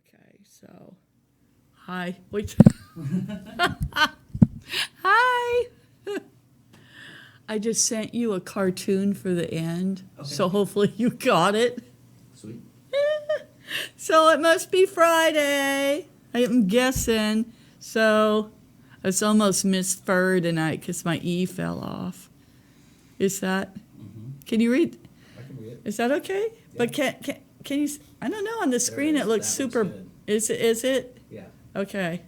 Okay, so, hi. Wait. Hi. I just sent you a cartoon for the end, Okay. so hopefully you got it. Sweet. So it must be Friday. I'm guessing. So it's almost Miss Fur tonight because my E fell off. Is that? Mm-hmm. Can you read? I can read it. Is that okay? Yeah. But can you? I don't know. On the screen it it is. looks That looks super. good. Is it? Is it? Yeah. Okay.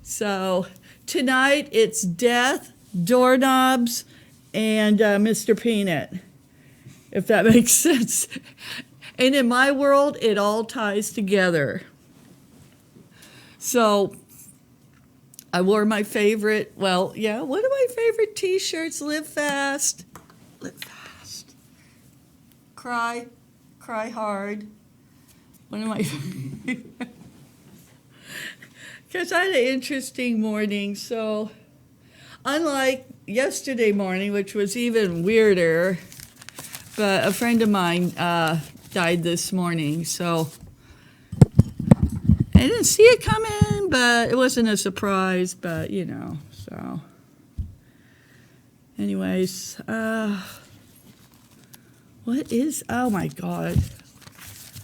So tonight it's death, doorknobs, and Mr. Peanut, if that makes sense. And in my world, it all ties together. So I wore my favorite, one of my favorite t-shirts, Live Fast. Live fast. Cry hard. One of my because I had an interesting morning. So unlike yesterday morning, which was even weirder, but a friend of mine died this morning, so I didn't see it coming, but it wasn't a surprise, but so anyways, oh my God.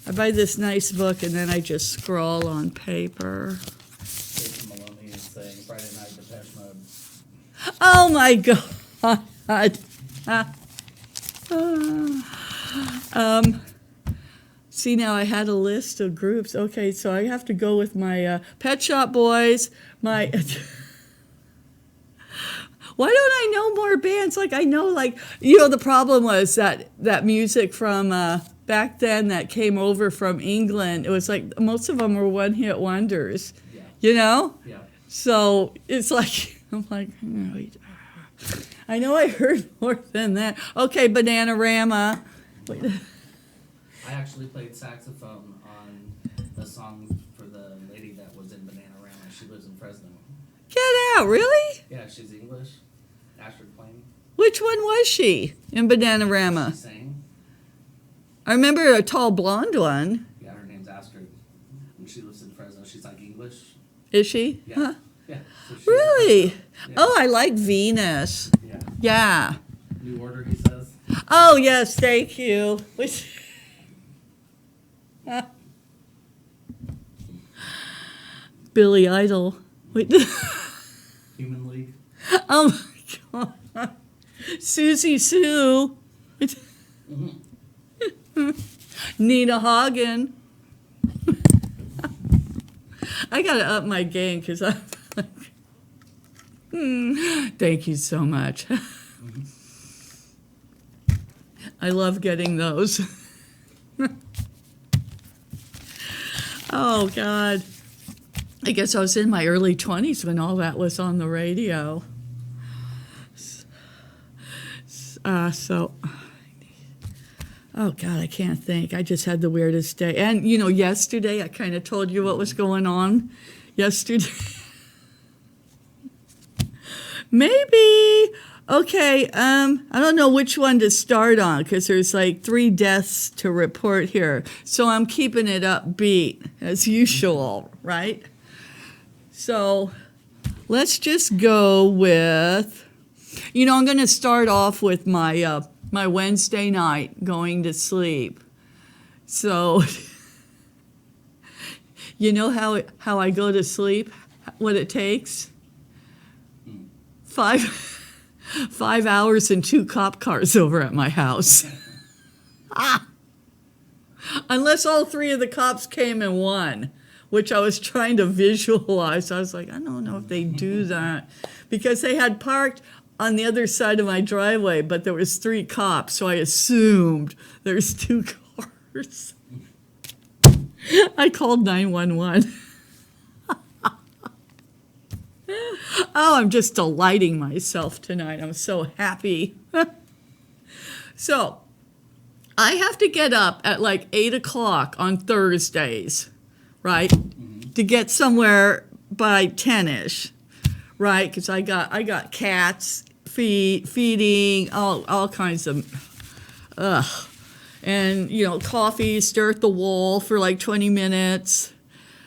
I buy this nice book and then I just scroll on paper. Jason Maloney is saying Friday night Depeche Mode. Oh my God. See, now I had a list of groups. Okay, so I have to go with my Pet Shop Boys, my... Why don't I know more bands? Like, I know, the problem was that music from back then that came over from England, it was like most of them were one-hit wonders, Yeah. Yeah. So it's like, I'm like, I know I heard more than that. Okay, Bananarama. Wait. I actually played saxophone on the song for the lady that was in Bananarama. She lives in Fresno. Get out, really? Yeah, she's English. Astrid Plain. Which one was she in Bananarama? She sang. I remember a tall blonde one. Yeah, her name's Astrid. And she lives in Fresno. She's like English. Is she? Yeah. Huh? Yeah. So she's Really? Yeah. Oh, I like Venus. Yeah. Yeah. New Order, he says. Oh, yes, thank you. Billy Idol. Wait. Human League. Oh, my God. Susie Sue. Mm-hmm. Nina Hagen. I got to up my game because I'm like, thank you so much. Mm-hmm. I love getting those. Oh, God. I guess I was in my early 20s when all that was on the radio. Oh, God, I can't think. I just had the weirdest day. And, yesterday I kind of told you what was going on yesterday. Maybe. Okay, I don't know which one to start on because there's like 3 deaths to report here. So I'm keeping it upbeat as usual, right? So let's just go with, I'm going to start off with my my Wednesday night going to sleep. So you know how I go to sleep? What it takes? 5 hours and 2 cop cars over at my house. Unless all 3 of the cops came in one, which I was trying to visualize. I was like, I don't know if they do that. Because they had parked on the other side of my driveway, but there was 3 cops, so I assumed there's 2 cars. I called 911. Oh, I'm just delighting myself tonight. I'm so happy. So, I have to get up at like 8 o'clock on Thursdays, right? Mm-hmm. To get somewhere by 10-ish, right? Because I got cats feeding, all kinds of, and, coffee, stare at the wall for like 20 minutes.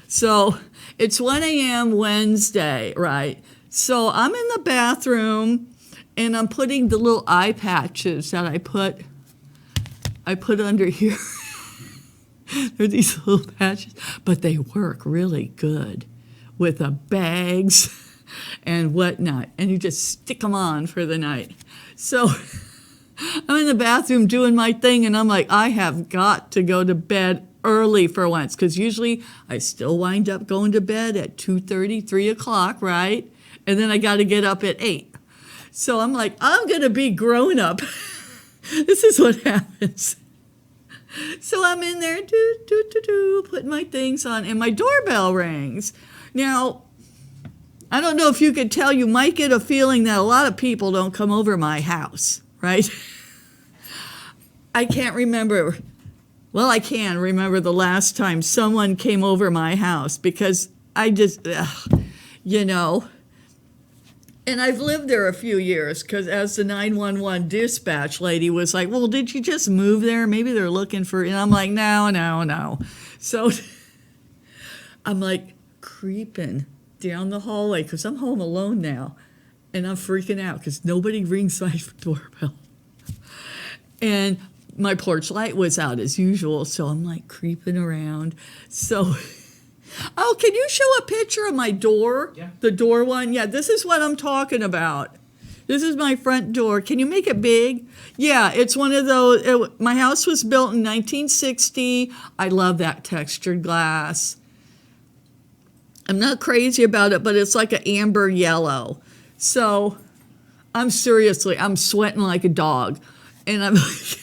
So it's 1 a.m. Wednesday, right? So I'm in the bathroom and I'm putting the little eye patches that I put under here. They're these little patches, but they work really good with the bags and whatnot. And you just stick them on for the night. So I'm in the bathroom doing my thing, and I'm like, I have got to go to bed early for once, because usually I still wind up going to bed at 2:30, 3 o'clock, right? And then I got to get up at 8. So I'm like, I'm going to be grown up. This is what happens. So I'm in there, putting my things on, and my doorbell rings. Now, I don't know if you could tell, you might get a feeling that a lot of people don't come over my house, right? I can't remember. Well, I can remember the last time someone came over my house, because I just, and I've lived there a few years, because as the 911 dispatch lady was like, well, did you just move there? Maybe they're looking for, and I'm like, no. So I'm like creeping down the hallway, because I'm home alone now, and I'm freaking out because nobody rings my doorbell. And my porch light was out as usual, so I'm like creeping around. So, oh, can you show a picture of my door? Yeah. The door one? Yeah, this is what I'm talking about. This is my front door. Can you make it big? Yeah, it's one of those. My house was built in 1960. I love that textured glass. I'm not crazy about it, but it's like an amber yellow. So I'm sweating like a dog. And I'm like,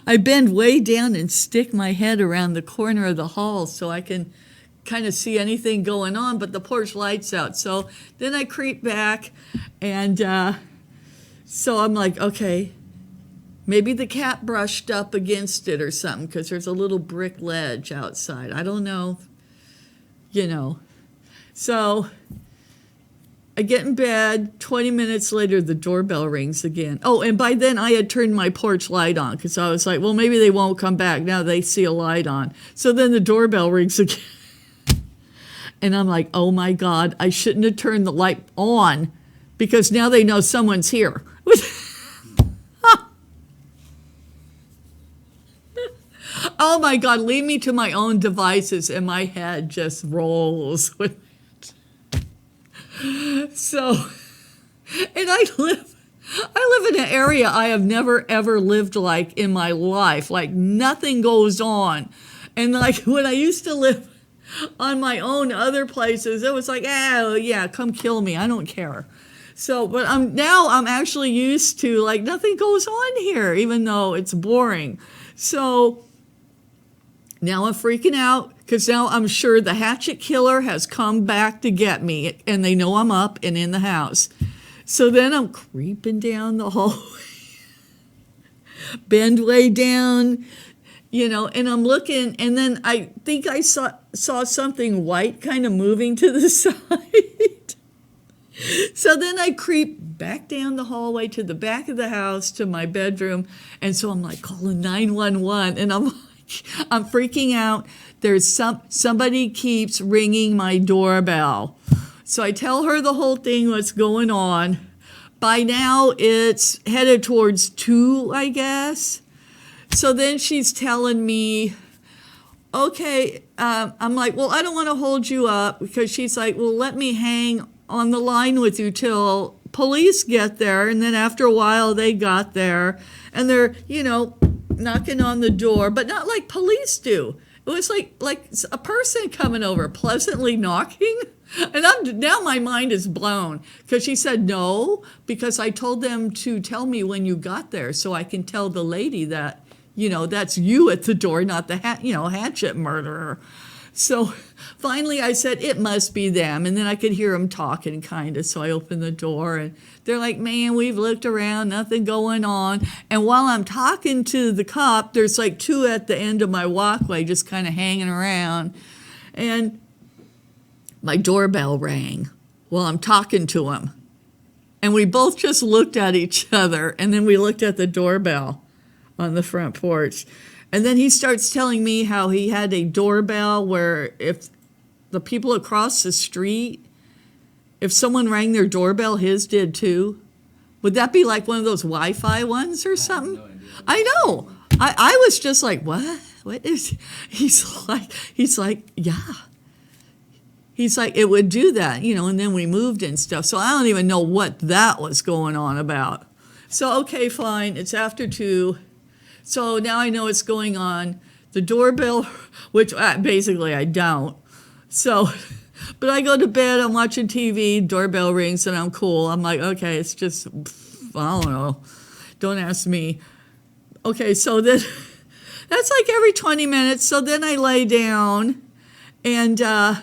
I bend way down and stick my head around the corner of the hall so I can kind of see anything going on, but the porch light's out. So then I creep back, and so I'm like, okay, maybe the cat brushed up against it or something, because there's a little brick ledge outside. I don't know, So I get in bed. 20 minutes later, the doorbell rings again. Oh, and by then I had turned my porch light on, because I was like, well, maybe they won't come back. Now they see a light on. So then the doorbell rings again. And I'm like, oh my God, I shouldn't have turned the light on, because now they know someone's here. Oh my God, leave me to my own devices, and my head just rolls with it. So, and I live in an area I have never ever lived like in my life. Like nothing goes on. And like when I used to live on my own other places, it was like, oh yeah, come kill me, I don't care. So, but I'm actually used to like nothing goes on here, even though it's boring. So now I'm freaking out, because now I'm sure the hatchet killer has come back to get me, and they know I'm up and in the house. So then I'm creeping down the hallway, bend way down, and I'm looking, and then I think I saw something white kind of moving to the side. So then I creep back down the hallway to the back of the house to my bedroom, and so I'm like calling 911, and I'm freaking out. There's somebody keeps ringing my doorbell. So I tell her the whole thing, what's going on. By now it's headed towards 2, I guess. So then she's telling me, okay, I'm like, well, I don't want to hold you up, because she's like, well, let me hang on the line with you till police get there. And then after a while they got there, and they're, knocking on the door, but not like police do. It was like a person coming over, pleasantly knocking. And now my mind is blown, because she said no, because I told them to tell me when you got there so I can tell the lady that, that's you at the door, not the hatchet murderer. So finally I said, it must be them. And then I could hear them talking kind of. So I opened the door, and they're like, man, we've looked around, nothing going on. And while I'm talking to the cop, there's like 2 at the end of my walkway just kind of hanging around. And my doorbell rang while I'm talking to him. And we both just looked at each other, and then we looked at the doorbell. on the front porch. And then he starts telling me how he had a doorbell where if the people across the street, if someone rang their doorbell, his did too. Would that be like one of those Wi-Fi ones or something? No idea. I know. I was just like, what? What is? He's like, yeah. He's like, it would do that, and then we moved and stuff. So I don't even know what that was going on about. So, okay, fine. It's after 2. So now I know what's going on. The doorbell, which basically I don't. So, but I go to bed, I'm watching TV, doorbell rings, and I'm cool. I'm like, okay, it's just, I don't know. Don't ask me. Okay, so then that's like every 20 minutes. So then I lay down, and I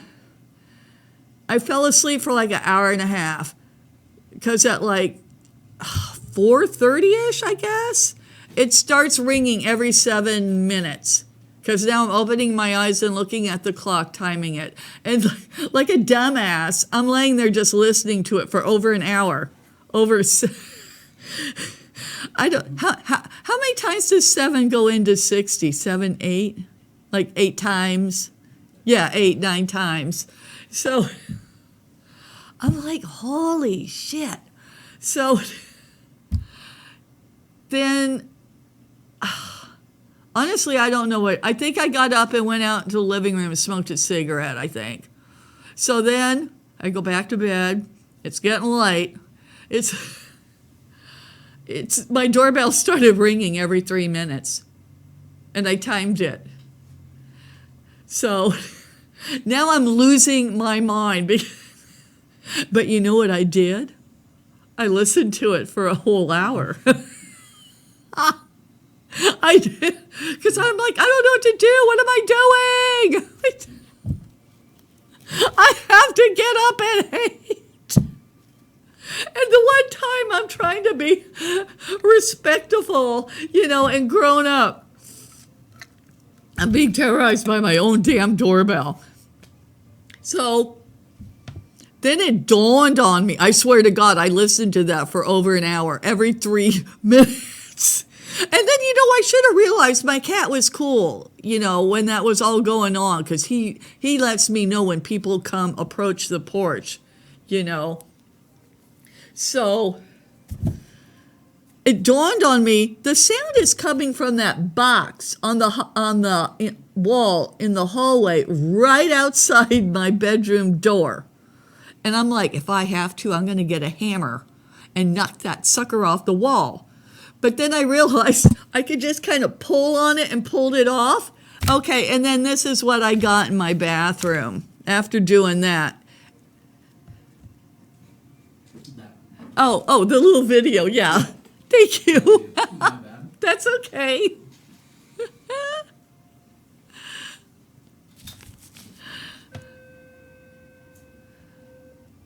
fell asleep for like an hour and a half. Because at like 4:30-ish, I guess, it starts ringing every 7 minutes. Because now I'm opening my eyes and looking at the clock, timing it. And like a dumbass, I'm laying there just listening to it for over an hour. I don't, how many times does 7 go into 60? 7, 8? Like 8 times? Yeah, 8, 9 times. So I'm like, holy shit. So then, honestly, I don't know what. I think I got up and went out into the living room and smoked a cigarette, I think. So then I go back to bed. It's getting late. My doorbell started ringing every 3 minutes. And I timed it. So now I'm losing my mind. But you know what I did? I listened to it for a whole hour. I did, because I'm like, I don't know what to do. What am I doing? I have to get up at 8. And the one time I'm trying to be respectful, and grown up, I'm being terrorized by my own damn doorbell. So then it dawned on me. I swear to God, I listened to that for over an hour, every 3 minutes. And then, I should have realized my cat was cool, when that was all going on, because he lets me know when people approach the porch, So it dawned on me, the sound is coming from that box on the wall in the hallway right outside my bedroom door. And I'm like, if I have to, I'm going to get a hammer and knock that sucker off the wall. But then I realized I could just kind of pull on it and pulled it off. Okay, and then this is what I got in my bathroom after doing that. Oh, the little video, yeah. Thank you. That's okay.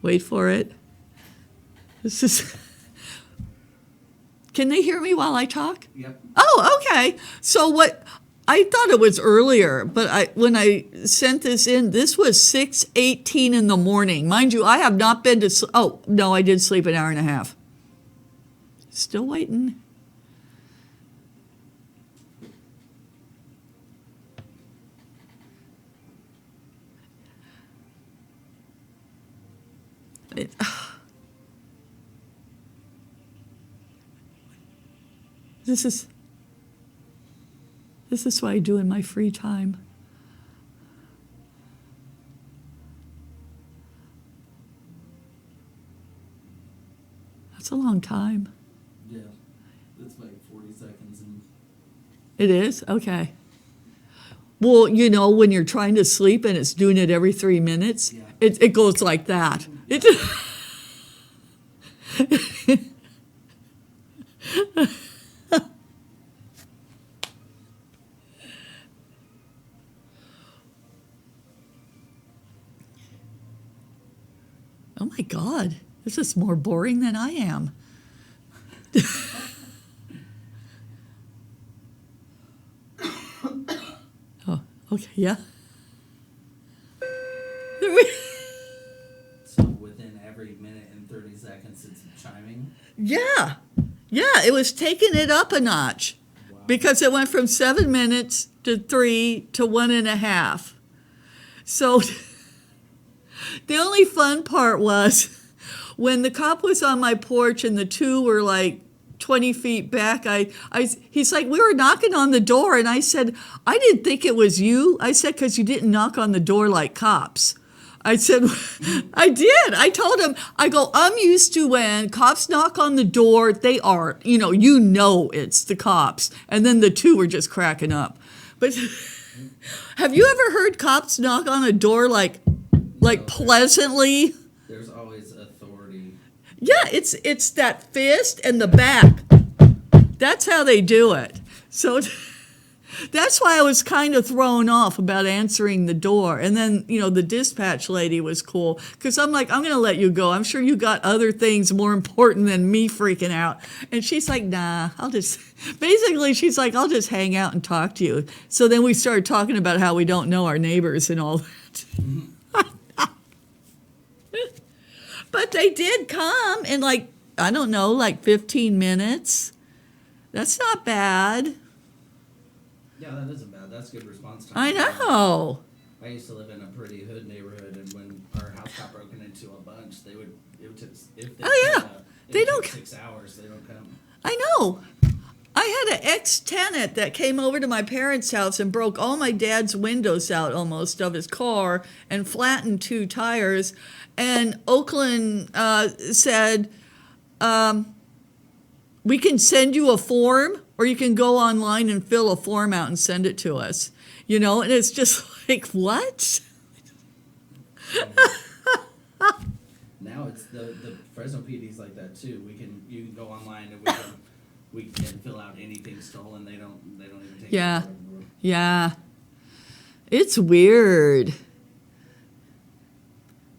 Wait for it. This is... Can they hear me while I talk? Yep. Oh, okay. So what... I thought it was earlier, but when I sent this in, this was 6:18 in the morning. Mind you, I have not been to sleep. Oh, no, I did sleep an hour and a half. Still waiting. This is what I do in my free time. That's a long time. Yeah, it's like 40 seconds. It is? Okay. Well, when you're trying to sleep and it's doing it every 3 minutes, yeah. it goes like that. It Oh my God, this is more boring than I am. Oh, okay, yeah. So within every minute and 30 seconds it's chiming? Yeah, it was taking it up a notch. Wow. because it went from 7 minutes to 3 to 1.5. So the only fun part was when the cop was on my porch and the two were like 20 feet back, he's like, we were knocking on the door. And I said, I didn't think it was you. I said, because you didn't knock on the door like cops. I said, I did. I told him, I go, I'm used to when cops knock on the door, they are, you know it's the cops. And then the two were just cracking up. But have you ever heard cops knock on a door like pleasantly? There's always authority. Yeah, it's that fist and the back. That's how they do it. So that's why I was kind of thrown off about answering the door. And then, the dispatch lady was cool because I'm like, I'm going to let you go. I'm sure you got other things more important than me freaking out. And she's like, nah, basically she's like, I'll just hang out and talk to you. So then we started talking about how we don't know our neighbors and all that. But they did come in 15 minutes. That's not bad. Yeah, that isn't bad. That's good response time. I know. I used to live in a pretty hood neighborhood, and when our house got broken into a bunch, it would take, if they Oh, yeah. showed up, it They would don't- take 6 hours. They don't come. I know. I had an ex-tenant that came over to my parents' house and broke all my dad's windows out almost of his car and flattened 2 tires. And Oakland said, we can send you a form or you can go online and fill a form out and send it to us. And it's just like, what? Now it's the Fresno PD's like that too. You can go online and we can fill out anything stolen. They don't even take Yeah. it anymore. Yeah. It's weird.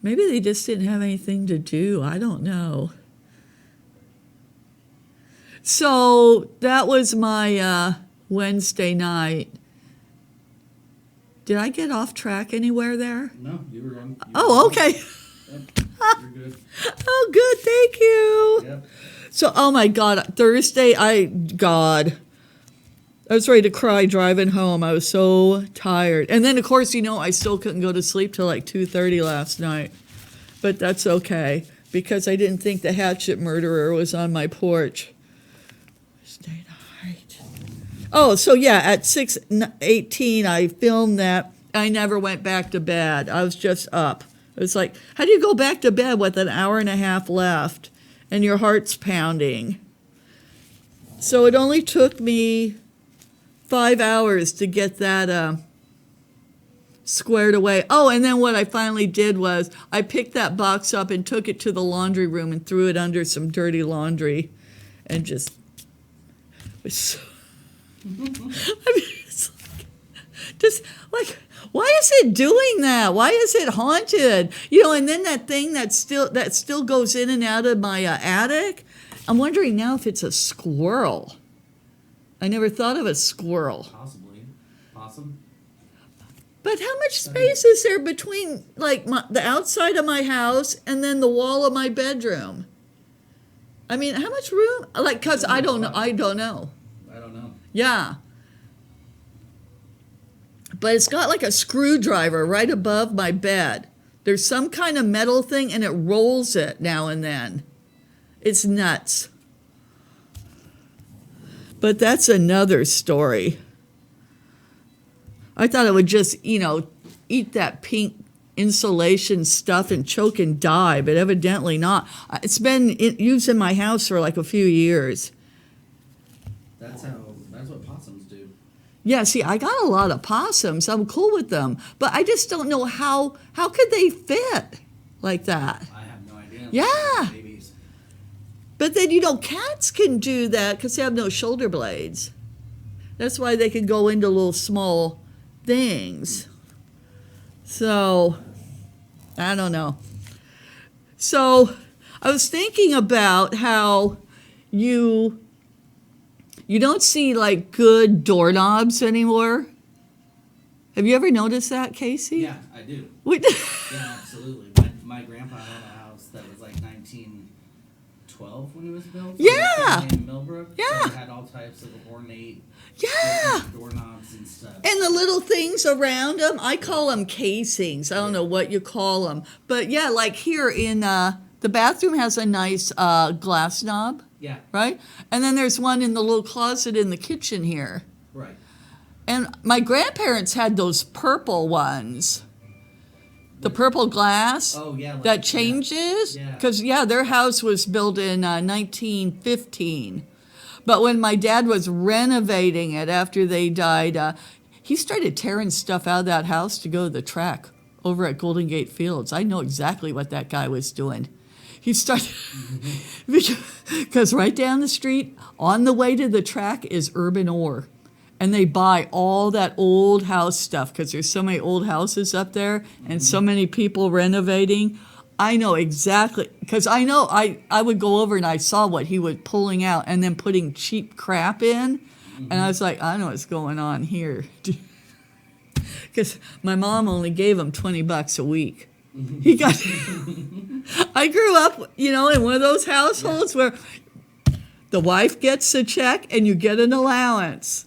Maybe they just didn't have anything to do. I don't know. So that was my Wednesday night. Did I get off track anywhere there? No, you were on. Oh, okay. Yep, you're good. Oh, good. Thank you. Yep. So, oh my God, Thursday, I was ready to cry driving home. I was so tired. And then, of course, I still couldn't go to sleep till like 2:30 last night. But that's okay, because I didn't think the hatchet murderer was on my porch. Stay night. Oh, so yeah, at 6:18, I filmed that. I never went back to bed. I was just up. It was like, how do you go back to bed with an hour and a half left and your heart's pounding? So it only took me 5 hours to get that squared away. Oh, and then what I finally did was I picked that box up and took it to the laundry room and threw it under some dirty laundry and just was so, it's like, why is it doing that? Why is it haunted? And then that thing that still goes in and out of my attic. I'm wondering now if it's a squirrel. I never thought of a squirrel. Possibly. Possum. But how much space is there between the outside of my house and then the wall of my bedroom? I mean, how much room? Cause I don't know. I don't know. Yeah. But it's got like a screwdriver right above my bed. There's some kind of metal thing and it rolls it now and then. It's nuts. But that's another story. I thought it would just, eat that pink insulation stuff and choke and die, but evidently not. It's been used in my house for like a few years. That's what possums do. Yeah, see, I got a lot of possums. I'm cool with them, but I just don't know how could they fit like that? I have no idea. Yeah. Babies. But then, cats can do that because they have no shoulder blades. That's why they can go into little small things. So, I don't know. So, I was thinking about how you don't see like good doorknobs anymore. Have you ever noticed that, Casey? Yeah, I do. Yeah, absolutely. My grandpa had a house that was like 1920s 12 when it was built. Yeah. In Millbrook. Yeah. So it had all types of ornate Yeah. doorknobs and stuff. And the little things around them, I call them casings. I don't know what you call them. But yeah, like here in the bathroom has a nice glass knob, Yeah. right? And then there's one in the little closet in the kitchen here. Right. And my grandparents had those purple ones. The purple glass Oh yeah. that changes. Yeah. Because, yeah, their house was built in 1915. But when my dad was renovating it after they died, he started tearing stuff out of that house to go to the track over at Golden Gate Fields. I know exactly what that guy was doing. He started, because right down the street, on the way to the track is Urban Ore. And they buy all that old house stuff because there's so many old houses up there and so many people renovating. I know exactly, because I know I would go over and I saw what he was pulling out and then putting cheap crap in. And I was like, I know what's going on here. Because my mom only gave him $20 a week. He got, I grew up, in one of those households where the wife gets a check and you get an allowance.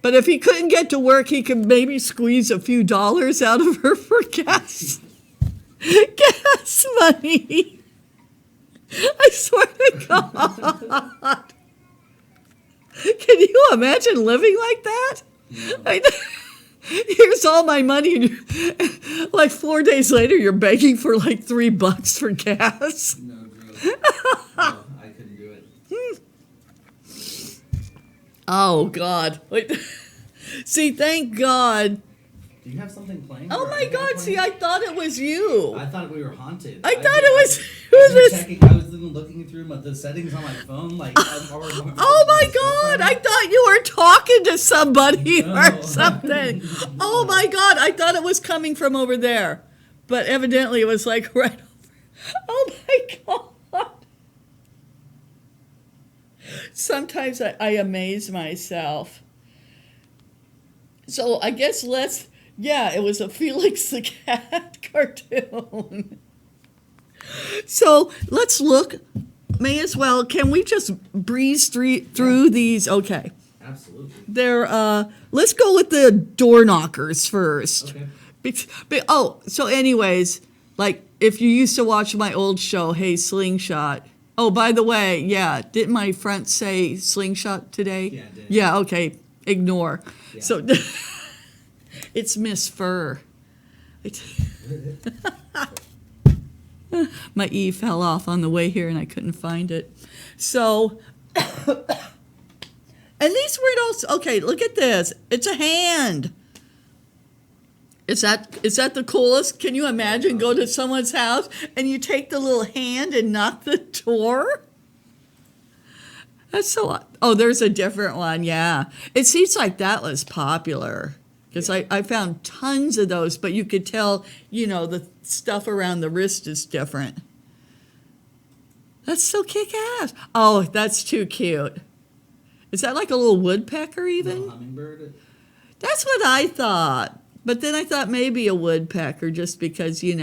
But if he couldn't get to work, he could maybe squeeze a few dollars out of her for gas. Gas money. I swear to God. Can you imagine living like that? Here's all my money. And like 4 days later, you're begging for like $3 for gas. No, really. No, I couldn't do it. Oh, God. See, thank God. Do you have something playing? Oh, or my iPad God. playing? See, I thought it was you. I thought we were haunted. I thought it was I this. I was looking through the settings on my phone, like. Oh my God! I thought you were talking to somebody No. or something. Oh my God! I thought it was coming from over there, but evidently it was like right over. Oh my God! Sometimes I amaze myself. So I guess it was a Felix the Cat cartoon. So let's look. May as well. Can we just breeze through these? Okay. Absolutely. Let's go with the door knockers first. Okay. So anyways, like if you used to watch my old show, Hey Slingshot. Oh, by the way, yeah, didn't my front say Slingshot today? Yeah, it did. Yeah, okay. Ignore. Yeah. So it's Miss Fur. My E fell off on the way here and I couldn't find it. So, and these were also, okay, look at this. It's a hand. Is that the coolest? Can you imagine go to someone's house and you take the little hand and knock the door? That's so, oh, there's a different one, yeah. It seems like that was popular. Because I found tons of those, but you could tell, the stuff around the wrist is different. That's so kick-ass. Oh, that's too cute. Is that like a little woodpecker even? Little hummingbird. That's what I thought. But then I thought maybe a woodpecker just because, you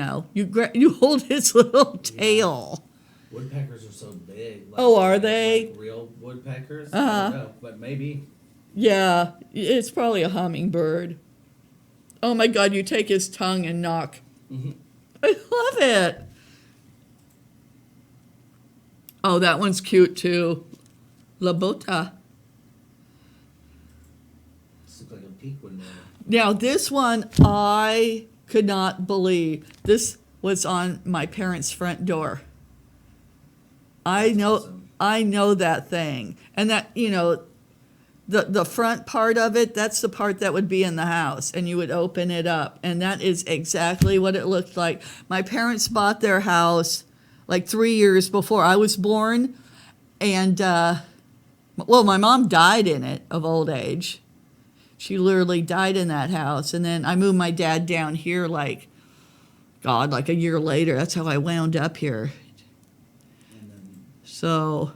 hold his little tail. Woodpeckers are so big. Oh, are they? Like real woodpeckers? Uh-huh. I don't know, but maybe. Yeah, it's probably a hummingbird. Oh my God, you take his tongue and knock. Mhm. I love it. Oh, that one's cute too. La Bota. This looks like a peak window. Now, this one I could not believe. This was on my parents' front door. That's awesome. I know that thing. And that, the front part of it, that's the part that would be in the house, and you would open it up, and that is exactly what it looked like. My parents bought their house like 3 years before I was born, and my mom died in it of old age. She literally died in that house, and then I moved my dad down here like a year later. That's how I wound up here. And then So,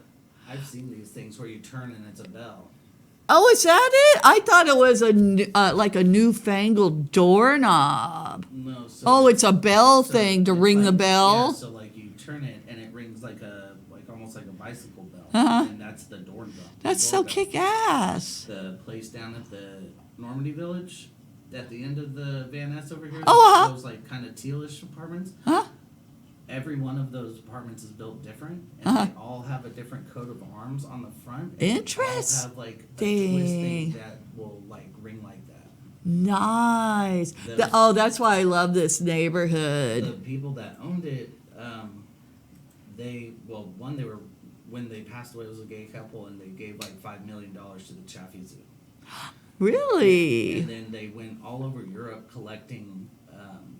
I've seen these things where you turn and it's a bell. oh, is that it? I thought it was like a newfangled doorknob. No, so Oh, it's a bell so thing to it's ring the like- bell. Yeah, so like you turn it and it rings like almost bicycle belt, Uh-huh. and that's the door belt. That's so kick-ass. The place down at the Normandy Village, at the end of the Van Ness over here, Oh, those like kind of tealish apartments. Huh? Every one of those apartments is built different, and Uh-huh. they all have a different coat of arms on the front. And Interest- They all have like a Dang. twisting that will like ring like that. Nice. Those- Oh, that's why I love this The neighborhood. people that owned it, they were when they passed away, it was a gay couple, and they gave like $5 million to the Chaffee Zoo. Really? And then they went all over Europe collecting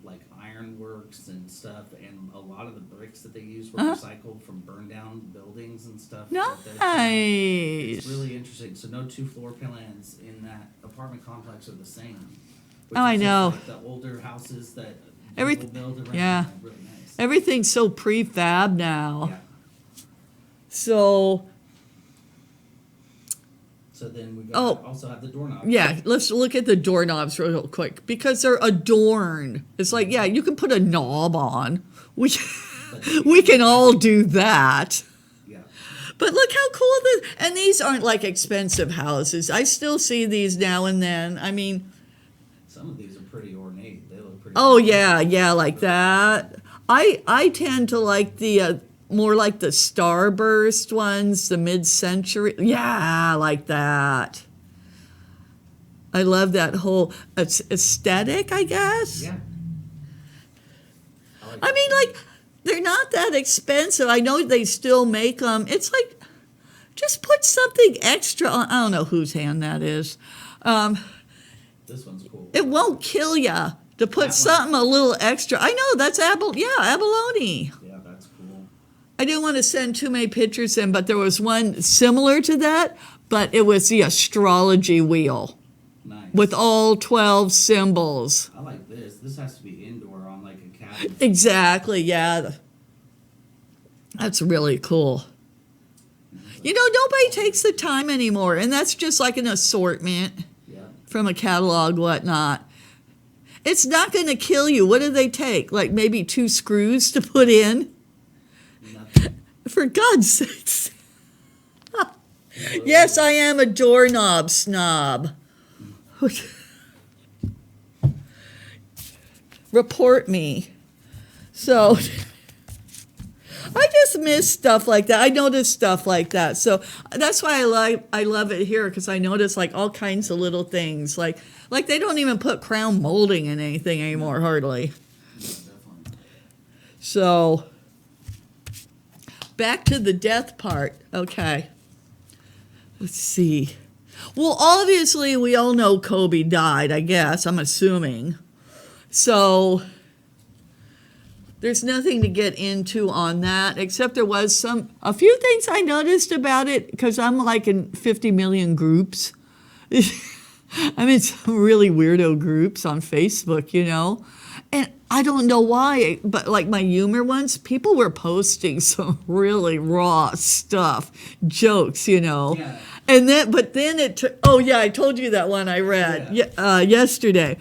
like ironworks and stuff, and a lot of the bricks that they used were recycled from burned down buildings and stuff. that they found. Nice. It's really interesting. So no two floor plans in that apartment complex are the same. Oh, I is just know. like the older houses that Every- people build around. yeah. Are really nice. Everything's so prefab now. Yeah. So, So then we Oh. also have the doorknob. yeah, let's look at the doorknobs real quick because they're adorned. It's like, yeah, you can put a knob on. We can all do that. Yeah. But look how cool this, and these aren't like expensive houses. I still see these now and then. I mean, Some of these are pretty ornate. They look pretty. oh yeah, like that. I tend to like the more like the Starburst ones, the mid-century. Yeah, like that. I love that whole aesthetic, I guess. Yeah. I mean, like, they're not that expensive. I know they still make them. It's like, just put something extra on. I don't know whose hand that is. This one's cool. It won't kill ya to put That one. something a little extra. I know, that's abalone. Yeah, that's cool. I didn't want to send too many pictures in, but there was one similar to that, but it was the astrology wheel Nice. with all 12 symbols. I like this. This has to be indoor on like a cabinet. Exactly, yeah. That's really cool. You know, nobody takes the time anymore, and that's just like an assortment Yeah. from a catalog, whatnot. It's not going to kill you. What do they take? Like maybe 2 screws to put in? Nothing. For God's sakes. Yes, I am a doorknob snob. Report me. So, I just miss stuff like that. I notice stuff like that. So that's why I love it here, because I notice like all kinds of little things. Like they don't even put crown molding in anything anymore, hardly. Yeah, definitely. So, back to the death part. Okay. Let's see. Well, obviously, we all know Kobe died, I guess, I'm assuming. So, there's nothing to get into on that, except there was a few things I noticed about it, because I'm like in 50 million groups. I'm in some really weirdo groups on Facebook, you know? And I don't know why, but like my humor ones, people were posting some really raw stuff, jokes, you know? Yeah. And then, but then oh yeah, I told you that one I read yesterday.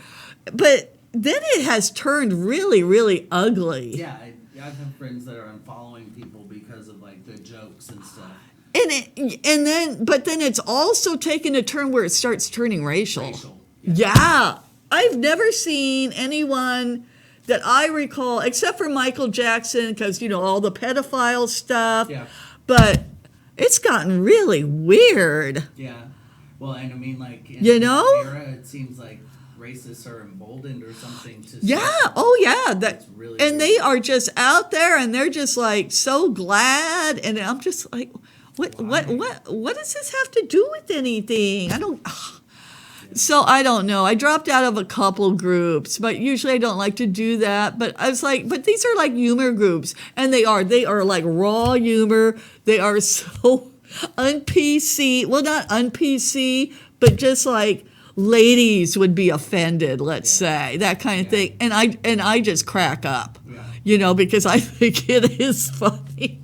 But then it has turned really, really ugly. Yeah, I've had friends that are unfollowing people because of like the jokes and stuff. But then it's also taken a turn where it starts turning racial. Racial. Yeah. I've never seen anyone that I recall, except for Michael Jackson, because, you know, all the pedophile stuff. Yeah. But it's gotten really weird. Yeah. Well, and I mean, like, in You know? this era, it seems like racists are emboldened or something to. Yeah. Oh, yeah. That's really and weird. they are just out there, and they're just like so glad. And I'm just like, what does this have to do with anything? I don't. So I don't know. I dropped out of a couple groups, but usually I don't like to do that. But I was like, but these are like humor groups, and they are like raw humor. They are so un-PC. Well, not un-PC, but just like ladies would be offended, let's say, that kind of thing. And I just crack up, you know, because I think it is funny.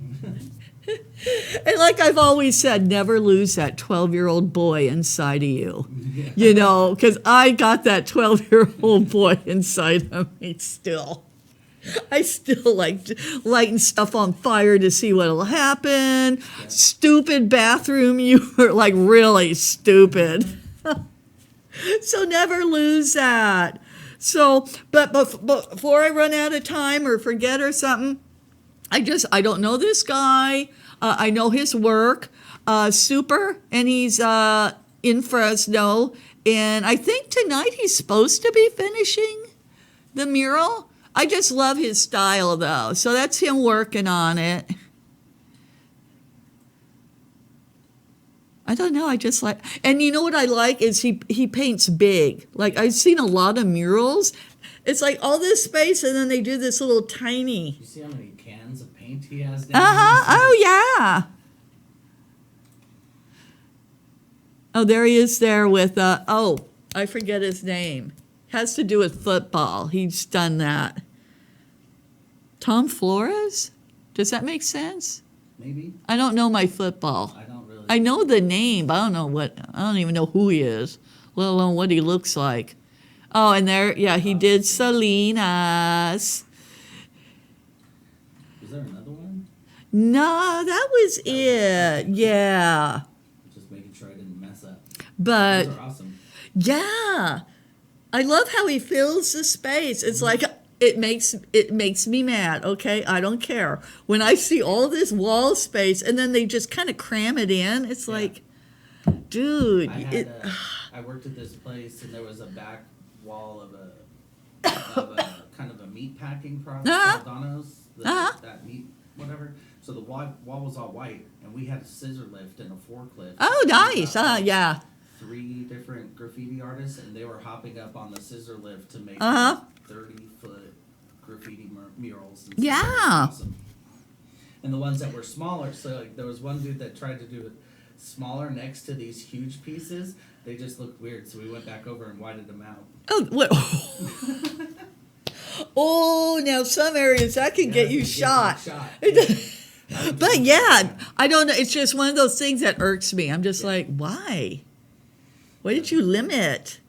And like I've always said, never lose that 12-year-old boy inside of you. You know, because I got that 12-year-old boy inside of me still. I still like lighting stuff on fire to see what'll happen. Yeah. Stupid bathroom, you were like really stupid. So never lose that. So, but before I run out of time or forget or something, I don't know this guy. I know his work. Super, and he's in Fresno. And I think tonight he's supposed to be finishing the mural. I just love his style, though. So that's him working on it. I don't know. I just like, and you know what I like is he paints big. Like I've seen a lot of murals. It's like all this space, and then they do this little tiny. You see how many cans of paint he has down Oh yeah. Oh, there he is there with I forget his name. Has to do with football. He's done that. Tom Flores? Does that make sense? Maybe. I don't know my football. I don't really. I know the name, but I don't even know who he is, let alone what he looks like. Oh, and there, yeah, he did Salinas. Was there another one? No, that was it. Yeah. Just making sure I didn't mess up. But Those are awesome. yeah, I love how he fills the space. It's like it makes me mad. Okay, I don't care when I see all this wall space and then they just kind of cram it in. It's Yeah. like, dude, I worked at this place and there was a back wall of a kind of a meat packing process, Uh-huh. Donno's, Uh-huh. that meat, whatever. So the wall was all white, and we had a scissor lift and a forklift. oh, nice. About Yeah. 3 different graffiti artists, and they were hopping up on the scissor lift to make Uh-huh. 30-foot graffiti murals. And Yeah. stuff. It was awesome. And the ones that were smaller, so like there was one dude that tried to do it smaller next to these huge pieces. They just looked weird, so we went back over and widened them out. Oh, what? Oh, now some areas that can get Yeah, you shot. Shot. But yeah, I don't know. It's just one of those things that irks me. I'm just like, why? Why did you limit?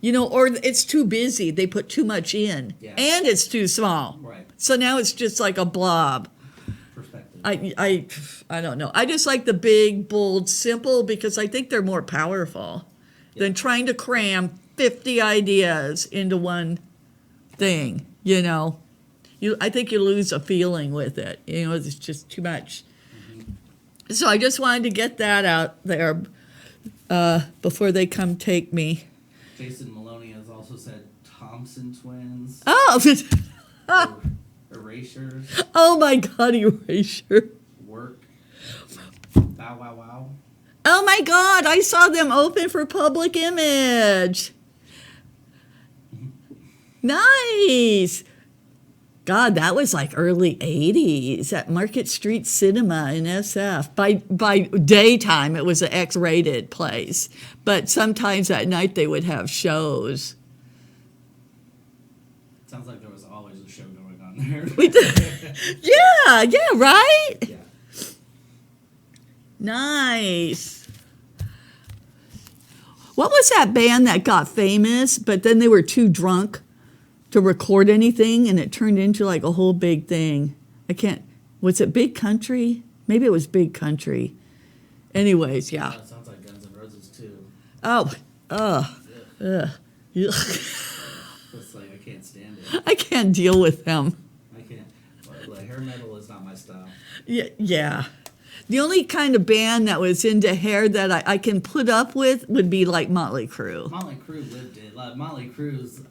You know, or it's too busy. They put too much in, Yeah. and it's too small. Right. So now it's just like a blob. Perspective. I don't know. I just like the big, bold, simple because I think they're more powerful than trying to cram 50 ideas into one thing. You know, I think you lose a feeling with it. You know, it's just too much. Mm-hmm. So I just wanted to get that out there before they come take me. Jason Maloney has also said Thompson twins, Oh, erasures, oh my God, erasure. work, bow wow wow. Oh my God, I saw them open for public image. Nice. God, that was like early 80s at Market Street Cinema in SF. By daytime, it was an X-rated place. But sometimes at night, they would have shows. Sounds like there was always a show going on there. Yeah, right? Yeah. Nice. What was that band that got famous, but then they were too drunk to record anything, and it turned into like a whole big thing? Was it Big Country? Maybe it was Big Country. Anyways, yeah. It sounds like Guns N' Roses too. Oh, ugh. It's like I can't stand it. I can't deal with them. I can't. Like hair metal is not my style. Yeah. The only kind of band that was into hair that I can put up with would be like Motley Crue. Motley Crue lived it. Like Motley Crue's.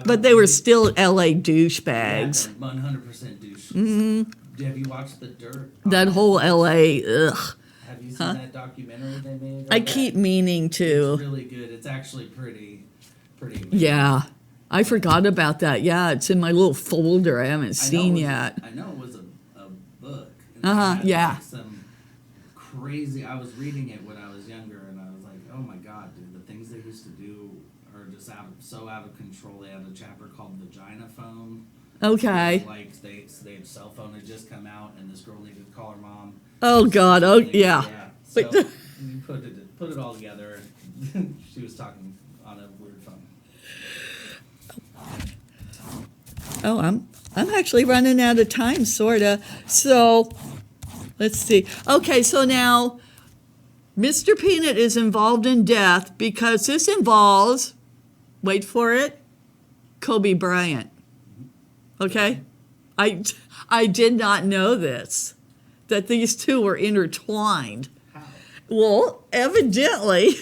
But they were still LA douchebags. 100% douche. Mm-hmm. Have you watched The Dirt? That whole LA, ugh. Have you seen that documentary they made? I keep meaning It's to. really good. It's actually pretty amazing. Yeah. I forgot about that. Yeah, it's in my little folder I haven't seen yet. I know it was a book. And Uh-huh, it had, yeah. like, some crazy. I was reading it when I was younger, and I was like, "Oh my god, dude! The things they used to do are just so out of control." They had a chapter called Vagina Phone. Okay. Like their cell phone had just come out, and this girl needed to call her mom. Oh, God. Oh, yeah. So But- we put it all together, and she was talking on a weird phone. Oh, I'm actually running out of time, sorta. So, let's see. Okay, so now, Mr. Peanut is involved in death because this involves, wait for it, Kobe Bryant. Okay? I did not know this, that these two were intertwined. How? Well, evidently,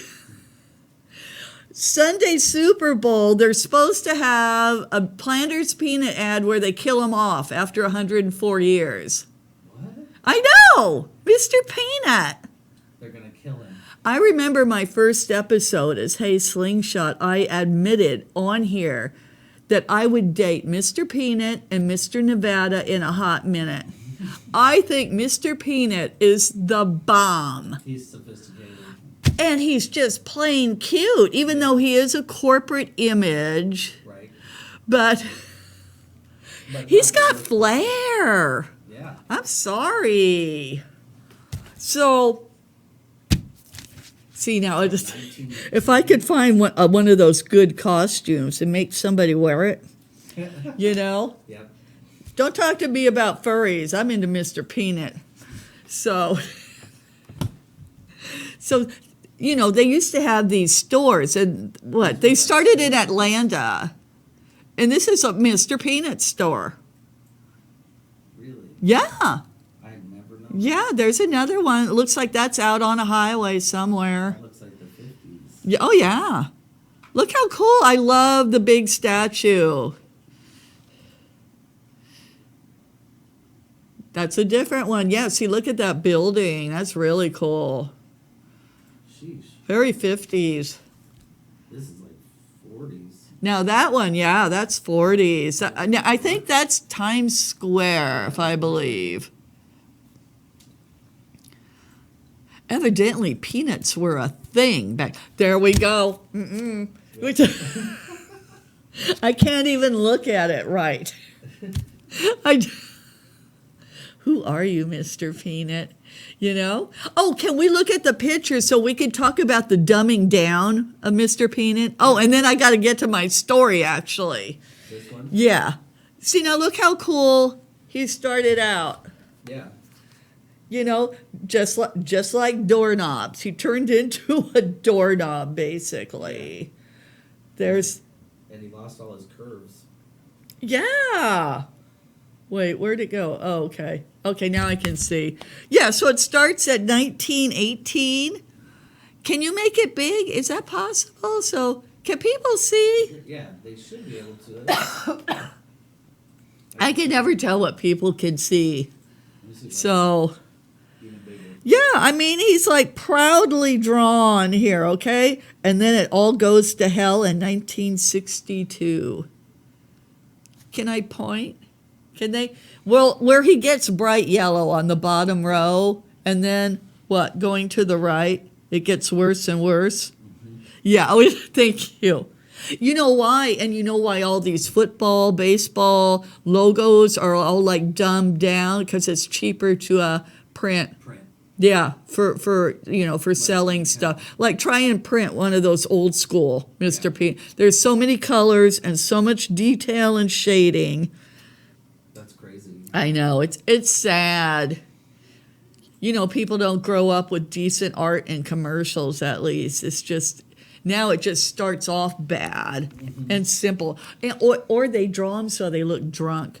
Sunday Super Bowl, they're supposed to have a Planters Peanut ad where they kill him off after 104 years. What? I know! Mr. Peanut! They're gonna kill him. I remember my first episode as Hey Slingshot. I admitted on here that I would date Mr. Peanut and Mr. Nevada in a hot minute. I think Mr. Peanut is the bomb. He's sophisticated. And he's just plain cute, even though he is a corporate image. Right. But But he's not got really- flair. Yeah. I'm sorry. So, see now, if I could find one of those good costumes and make somebody wear it, you know? Yep. Don't talk to me about furries. I'm into Mr. Peanut. So, you know, they used to have these stores, and they started in Atlanta. And this is a Mr. Peanut store. Really? Yeah. I've never known. Yeah, there's another one. It looks like that's out on a highway somewhere. That looks like the 50s. Yeah, oh, yeah. Look how cool. I love the big statue. That's a different one. Yeah, see, look at that building. That's really cool. Sheesh. Very 50s. This is like 40s. Now, that one, yeah, that's 40s. Now, I think that's Times Square, if I believe. Evidently, peanuts were a thing back. There we go. I can't even look at it right. Who are you, Mr. Peanut? You know? Oh, can we look at the picture so we can talk about the dumbing down of Mr. Peanut? Oh, and then I got to get to my story, actually. This one? Yeah. See, now look how cool he started out. Yeah. You know, just like doorknobs. He turned into a doorknob, basically. There's, And he lost all his curves. yeah. Wait, where'd it go? Oh, okay. Okay, now I can see. Yeah, so it starts at 1918. Can you make it big? Is that possible? So, can people see? Yeah, they should be able to. I can never tell what people can see. This is like So, even bigger. yeah, I mean, he's like proudly drawn here, okay? And then it all goes to hell in 1962. Can I point? Can they? Well, where he gets bright yellow on the bottom row, and then what? Going to the right, it gets worse and worse. Mm-hmm. Yeah, oh, thank you. You know why? And you know why all these football, baseball logos are all like dumbed down? Because it's cheaper to print. Print. Yeah, for selling stuff. Like try and print one of those old school Mr. P. There's so many colors and so much detail and shading. That's crazy. I know, it's sad. You know, people don't grow up with decent art and commercials, at least. It's just, now it just starts off bad and simple. Or they draw them so they look drunk.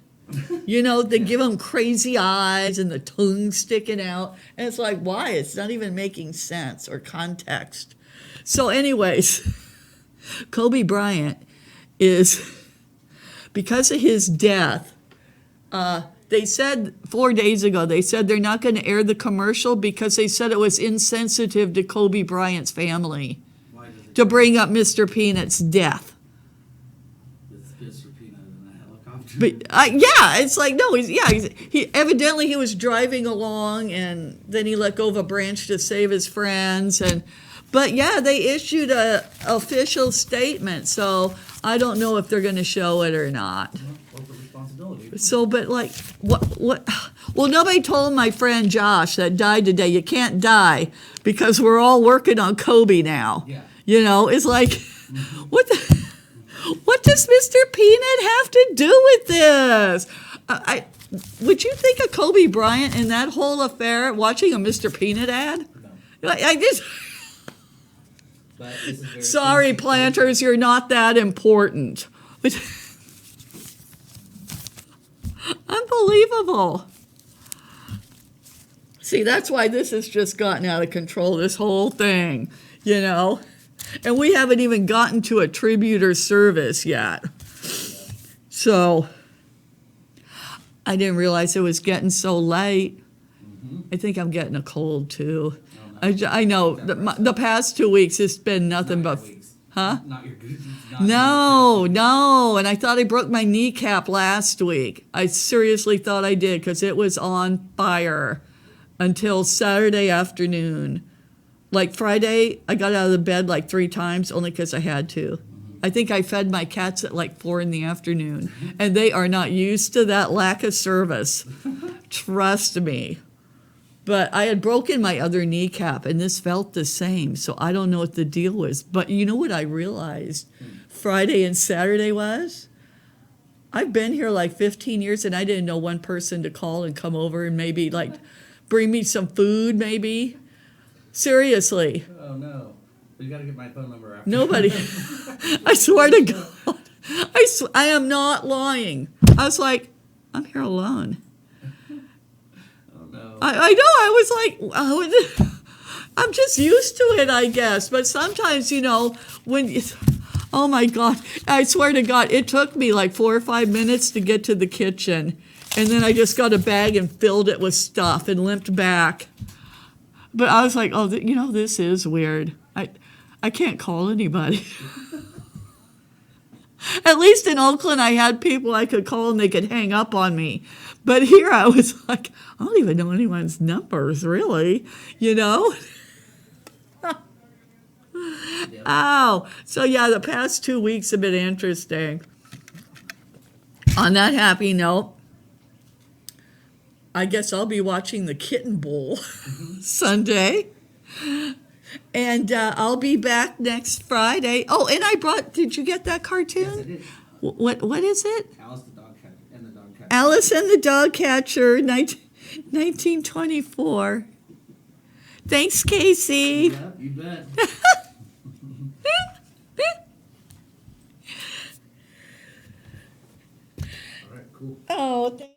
You know, they give them crazy eyes and the tongue sticking out. And it's like, why? It's not even making sense or context. So anyways, Kobe Bryant is, because of his death, they said 4 days ago, they said they're not going to air the commercial because they said it was insensitive to Kobe Bryant's family Why does it to bring up Mr. Peanut's death. It's Mr. Peanut in a helicopter? But yeah, it's like, no, he evidently he was driving along and then he let go of a branch to save his friends. But yeah, they issued a official statement, so I don't know if they're going to show it or not. Corporate responsibility. So, but like, what? Well, nobody told my friend Josh that died today, you can't die because we're all working on Kobe now. Yeah. You know, it's like, what does Mr. Peanut have to do with this? Would you think of Kobe Bryant in that whole affair watching a Mr. Peanut ad? No. I just. But this is very Sorry, sensitive. planters, you're not that important. Unbelievable. See, that's why this has just gotten out of control, this whole thing, you know? And we haven't even gotten to a tributor service yet. So, I didn't realize it was getting so late. I think I'm getting a cold, too. I know, the past 2 weeks, it's been nothing but... Huh? Not your good. No, and I thought I broke my kneecap last week. I seriously thought I did because it was on fire until Saturday afternoon. Like Friday, I got out of the bed like 3 times only because I had to. I think I fed my cats at like 4 in the afternoon, and they are not used to that lack of service. Trust me. But I had broken my other kneecap, and this felt the same, so I don't know what the deal was. But you know what I realized Friday and Saturday was? I've been here like 15 years, and I didn't know one person to call and come over and maybe like bring me some food, maybe. Seriously. Oh, no. You got to get my phone number after. Nobody. I swear to God. I am not lying. I was like, I'm here alone. I know, I was like, I'm just used to it, I guess. But sometimes, you know, oh my God, I swear to God, it took me like 4 or 5 minutes to get to the kitchen. And then I just got a bag and filled it with stuff and limped back. But I was like, oh, you know, this is weird. I can't call anybody. At least in Oakland, I had people I could call and they could hang up on me. But here I was like, I don't even know anyone's numbers, really, you know? Yep. Ow. So, yeah, the past 2 weeks have been interesting. On that happy note, I guess I'll be watching the Kitten Bowl Sunday. And I'll be back next Friday. Oh, and did you get that cartoon? Yes, I did. What is it? Alice the dog catcher and the dog catcher. Alice and the Dog Catcher, 1924. Thanks, Casey. Yep, you bet. All right, cool. Oh, thank